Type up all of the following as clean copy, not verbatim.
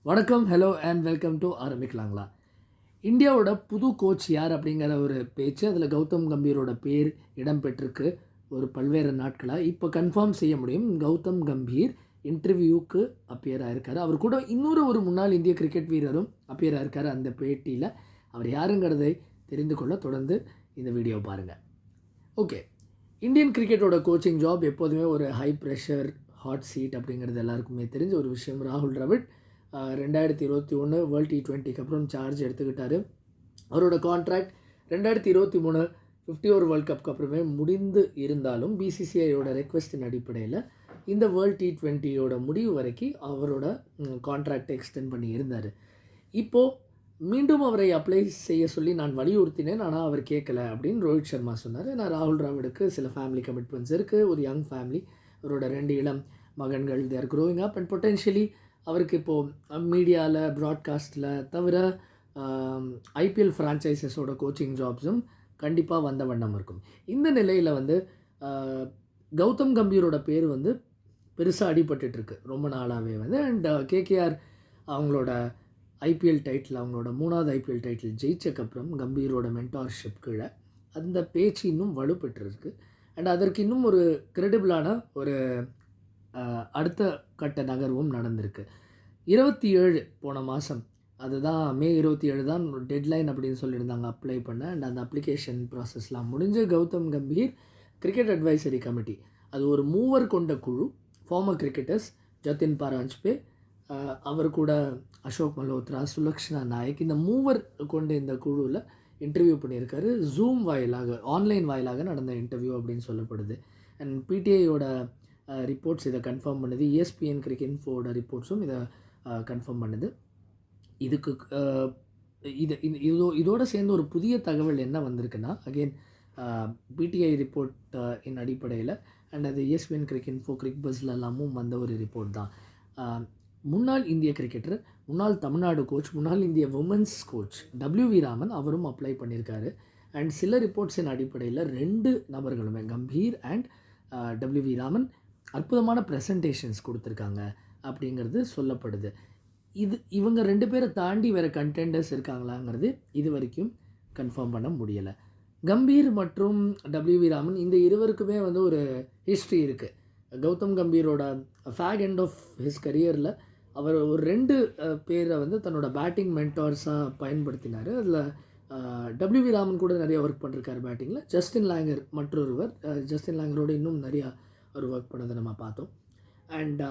வணக்கம், hello and welcome to ஆரம்பிக்கலாங்களா. இந்தியாவோட புது கோச் யார் அப்படிங்கிற ஒரு பேச்சு, அதில் கௌதம் கம்பீரோட பேர் இடம்பெற்றிருக்கு ஒரு பல்வேறு நாட்களாக. இப்போ கன்ஃபார்ம் செய்ய முடியும், கௌதம் கம்பீர் இன்டர்வியூக்கு அப்பியர் ஆயிருக்காரு. அவர் கூட இன்னொரு முன்னாள் இந்திய கிரிக்கெட் வீரரும் அப்பியர் ஆயிருக்காரு அந்த பேட்டியில். அவர் யாருங்கிறதை தெரிந்து கொள்ள தொடர்ந்து இந்த வீடியோ பாருங்கள். ஓகே, இந்தியன் கிரிக்கெட்டோட கோச்சிங் ஜாப் எப்போதுமே ஒரு ஹை ப்ரெஷர் ஹாட் சீட் அப்படிங்கிறது எல்லாருக்குமே தெரிஞ்ச ஒரு விஷயம். ராகுல் டிராவிட் 2021 வேர்ல்டு T20க்கு அப்புறம் சார்ஜ் எடுத்துக்கிட்டார். அவரோட கான்ட்ராக்ட் 2023 50 ஓவர் வேர்ல்ட் கப்புக்கு அப்புறமே முடிந்து இருந்தாலும் பிசிசிஐயோட ரெக்வஸ்டின் அடிப்படையில் இந்த வேர்ல்டு T20யோட முடிவு வரைக்கும் அவரோட கான்ட்ராக்டை எக்ஸ்டெண்ட் பண்ணி இருந்தார். இப்போது மீண்டும் அவரை அப்ளை செய்ய சொல்லி நான் வலியுறுத்தினேன், ஆனால் அவர் கேட்கல அப்படின்னு ரோஹித் சர்மா சொன்னார். ஏன்னா ராகுல் டிராவிடுக்கு சில ஃபேமிலி கமிட்மெண்ட்ஸ் இருக்குது, ஒரு யங் ஃபேமிலி, அவரோட 2 இளம் மகன்கள், தேர் க்ரோயிங் அப் அண்ட் பொட்டென்ஷியலி அவருக்கு இப்போது மீடியாவில் ப்ராட்காஸ்ட்டில் தவிர ஐபிஎல் ஃப்ரான்ச்சைசஸோட கோச்சிங் ஜாப்ஸும் கண்டிப்பாக வந்த வண்ணம் இருக்கும். இந்த நிலையில் கௌதம் கம்பீரோட பேர் பெருசாக அடிபட்டுருக்கு ரொம்ப நாளாகவே அண்ட் கேகேஆர் அவங்களோட ஐபிஎல் டைட்டில், அவங்களோட 3வது ஐபிஎல் டைட்டில் ஜெயிச்சக்கப்புறம் கம்பீரோட மென்டார்ஷிப் கீழே அந்த பேச்சு இன்னும் வலுப்பெற்றிருக்கு. அண்ட் அதற்கு இன்னும் ஒரு கிரெடிபிளான ஒரு அடுத்த கட்ட நகர்வும் நடந்திருக்கு. 27 போன மாதம், அதுதான் மே 27 தான் டெட்லைன் அப்படின்னு சொல்லியிருந்தாங்க அப்ளை பண்ண. அண்ட் அந்த அப்ளிகேஷன் ப்ராசஸ்லாம் முடிஞ்ச Gautam Gambhir cricket advisory committee, அது ஒரு மூவர் கொண்ட குழு, ஃபார்மர் கிரிக்கெட்டர்ஸ் ஜத்தின் பாராஞ்ச்பே, அவர் கூட அசோக் மல்ஹோத்ரா, சுலக்ஷனா நாயக், இந்த மூவர் கொண்ட இந்த குழுவில் இன்டர்வியூ பண்ணியிருக்காரு. ஜூம் வாயிலாக, ஆன்லைன் வாயிலாக நடந்த இன்டர்வியூ அப்படின்னு சொல்லப்படுது. அண்ட் பிடிஐயோட ரிப்போர்ட்ஸ் இதை கன்ஃபார்ம் பண்ணுது. ESPN கிரிக்கெட் இன்ஃபோட ரிப்போர்ட்ஸும் இதை கன்ஃபார்ம் பண்ணுது. இதுக்கு இதோடு சேர்ந்து ஒரு புதிய தகவல் என்ன வந்திருக்குன்னா, அகெயின் பிடிஐ ரிப்போர்ட் இன் அடிப்படையில் அண்ட் அது ESPN கிரிக்கெட் இன்ஃபோ, கிரிக் பஸ்ல எல்லாமும் வந்த ஒரு ரிப்போர்ட் தான். முன்னாள் இந்திய கிரிக்கெட்டர், முன்னாள் தமிழ்நாடு கோச், முன்னாள் இந்திய உமன்ஸ் கோச் WV ராமன் அவரும் அப்ளை பண்ணியிருக்காரு. அண்ட் சில ரிப்போர்ட்ஸின் அடிப்படையில் 2 நபர்களுமே, கம்பீர் அண்ட் WV ராமன், அற்புதமான ப்ரெசன்டேஷன்ஸ் கொடுத்துருக்காங்க அப்படிங்கிறது சொல்லப்படுது. இவங்க 2 பேரை தாண்டி வேறு கண்டெண்டர்ஸ் இருக்காங்களாங்கிறது இது வரைக்கும் கன்ஃபார்ம் பண்ண முடியலை. கம்பீர் மற்றும் WV ராமன் இந்த இருவருக்குமே ஒரு ஹிஸ்ட்ரி இருக்குது. கௌதம் கம்பீரோட ஃபேக் எண்ட் ஆஃப் ஹிஸ் கரியரில் அவர் ஒரு 2 பேரை தன்னோட பேட்டிங் மென்டார்ஸாக பயன்படுத்தினார். அதில் WV ராமன் கூட நிறைய ஒர்க் பண்ணிருக்காரு பேட்டிங்கில். ஜஸ்டின் லேங்கர் மற்றொருவர், ஜஸ்டின் லேங்கரோடு இன்னும் நிறையா ஒரு ஒர்க் பண்ணதை நம்ம பார்த்தோம். அண்ட்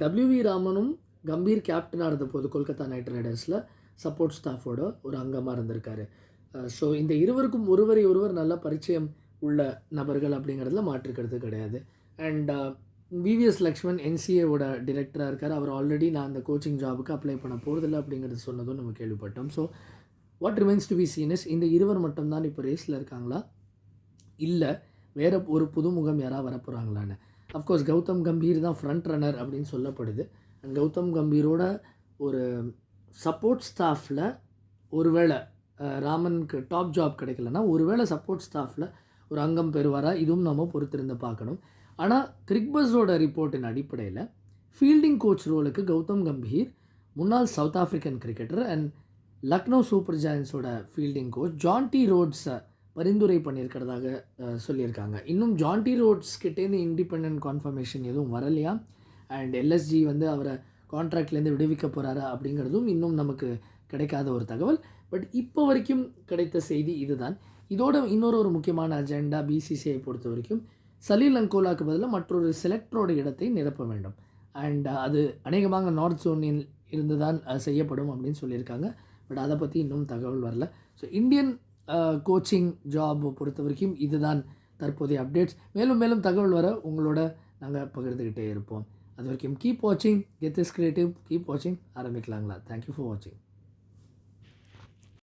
WV ராமனும் கம்பீர் கேப்டனாக இருந்தபோது கொல்கத்தா நைட் ரைடர்ஸில் சப்போர்ட் ஸ்டாஃபோட ஒரு அங்கமாக இருந்திருக்காரு. ஸோ இந்த இருவருக்கும் ஒருவரை ஒருவர் நல்ல பரிச்சயம் உள்ள நபர்கள் அப்படிங்கிறதுல மாற்றுக்கிறது கிடையாது. அண்ட் VVS லக்ஷ்மன் NCAவோட டிரெக்டராக இருக்கார். அவர் ஆல்ரெடி நான் அந்த கோச்சிங் ஜாபுக்கு அப்ளை பண்ண போகிறதில்ல அப்படிங்கிறது சொன்னதும் நம்ம கேள்விப்பட்டோம். So what remains to be seen is, இந்த இருவர் மட்டும்தான் இப்போ ரேஸில் இருக்காங்களா, இல்லை வேறு ஒரு புதுமுகம் யாராவது வரப்போகிறாங்களான்னு. அஃப்கோர்ஸ் கௌதம் கம்பீர் தான் ஃப்ரண்ட் ரன்னர் அப்படின்னு சொல்லப்படுது. அண்ட் கௌதம் கம்பீரோட ஒரு சப்போர்ட் ஸ்டாஃபில் ஒருவேளை ராமனுக்கு டாப் ஜாப் கிடைக்கலன்னா ஒருவேளை சப்போர்ட் ஸ்டாஃபில் ஒரு அங்கம் பெறுவாரா, இதுவும் நம்ம பொறுத்திருந்து பார்க்கணும். ஆனால் கிரிக்பஸோட ரிப்போர்ட்டின் அடிப்படையில் ஃபீல்டிங் கோச் ரோலுக்கு கௌதம் கம்பீர் முன்னாள் South African cricketer and Lucknow Super ஜாயன்ஸோட ஃபீல்டிங் கோச் ஜான் டி ரோட்ஸை பரிந்துரை பண்ணியிருக்கிறதாக சொல்லியிருக்காங்க. இன்னும் ஜான் டி ரோட்ஸ் கிட்டேருந்து இண்டிபெண்ட் கான்ஃபர்மேஷன் எதுவும் வரலையா. அண்ட் LSG அவரை கான்ட்ராக்ட்லேருந்து விடுவிக்க போகிறாரா அப்படிங்கிறதும் இன்னும் நமக்கு கிடைக்காத ஒரு தகவல். பட் இப்போ வரைக்கும் கிடைத்த செய்தி இதுதான். இதோட இன்னொரு முக்கியமான அஜெண்டா BCCI பொறுத்த வரைக்கும் சலீல் அங்கோலாக்கு பதிலாக மற்றொரு செலக்டரோட இடத்தை நிரப்ப வேண்டும். அண்ட் அது அநேகமாக நார்த் ஜோனில் இருந்து தான் செய்யப்படும் அப்படின்னு சொல்லியிருக்காங்க. பட் அதை பற்றி இன்னும் தகவல் வரல. ஸோ இந்தியன் கோச்சிங் ஜாப் பொறுத்த வரைக்கும் இதுதான் தற்போதைய அப்டேட்ஸ். மேலும் மேலும் தகவல் வர உங்களோட நாங்கள் பகிர்ந்துக்கிட்டே இருப்போம். அது வரைக்கும் கீப் வாட்சிங் கெட் திஸ் கிரியேட்டிவ், கீப் வாட்சிங் ஆரம்பிக்கலாங்களா. தேங்க்யூ ஃபார் வாட்சிங்.